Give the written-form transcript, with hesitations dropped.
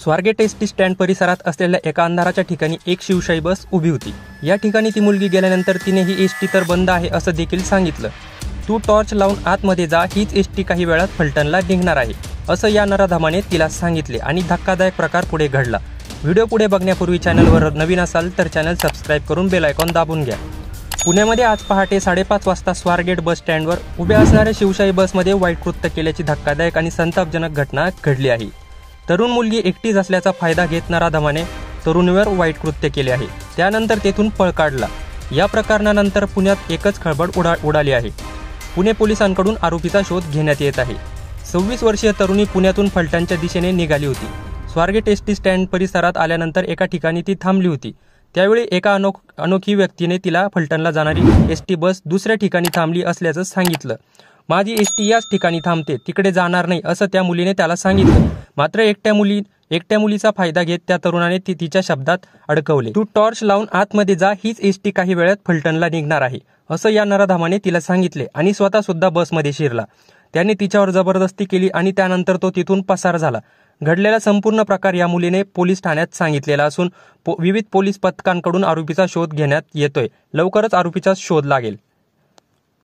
Swargate ST stand परिसरात असलेल्या एका अंधाराच्या ठिकाणी एक शिवशाही बस उभी होती। या ठिकाणी ती मुलगी गेल्यानंतर तिने ही एसटी तर बंद आहे असं देखील सांगितलं। तू टॉर्च लावून आतमध्ये जा, हीच एसटी काही वेळात फलटणला निघणार आहे असं या नराधमाने तिला सांगितले आणि धक्कादायक प्रकार पुढे घडला। व्हिडिओ पुढे बघण्यापूर्वी चॅनलवर नवीन असाल तर चॅनल सबस्क्राईब करून बेल आयकॉन दाबून घ्या। पुण्यामध्ये आज पहाटे 5:30 वाजता स्वारगेट बस स्टँडवर उभ्या असणाऱ्या शिवशाही बसमध्ये वाईट कृत्य केल्याची धक्कादायक आणि संतापजनक घटना घडली आहे। तरुण मुलगी एकटीच असल्याचा फायदा घेत नराधमाने तरुणीवर वाईट कृत्य केले आहे। त्यानंतर तेथून पळ काढला। या प्रकरणानंतर पुण्यात एकच खळबळ उडाली आहे। पुणे पोलिसांकडून आरोपीचा शोध घेण्यात येत आहे। 26 वर्षीय तरुणी पुण्यातून फलटणच्या दिशेने निघाली होती। स्वारगेट एसटी स्टँड परिसरात आल्यानंतर एका ठिकाणी ती थांबली होती। त्यावेळी एका अनोखी व्यक्तीने तिला फलटणला जाणारी एसटी बस दुसऱ्या ठिकाणी थांबली असल्याचं सांगितलं। माझी एसटी याच ठिकाणी थांबते, तिकडे जाणार नाही असं त्या मुलीने त्याला सांगितलं। मात्र एकट्या मुलीचा फायदा घेत त्या तरुणाने तिच्या शब्दात अडकवले। तू टॉर्च लावून आतमध्ये जा, हीच एसटी काही वेळात फलटणला निघणार आहे असं या नराधमाने तिला सांगितले आणि स्वतः सुद्धा बसमध्ये शिरला। त्याने तिच्यावर जबरदस्ती केली आणि त्यानंतर तो तिथून पसार झाला। घडलेला संपूर्ण प्रकार या मुलीने पोलीस ठाण्यात सांगितलेला असून विविध पोलीस पथकांकडून आरोपीचा शोध घेण्यात येतोय। लवकरच आरोपीचा शोध लागेल।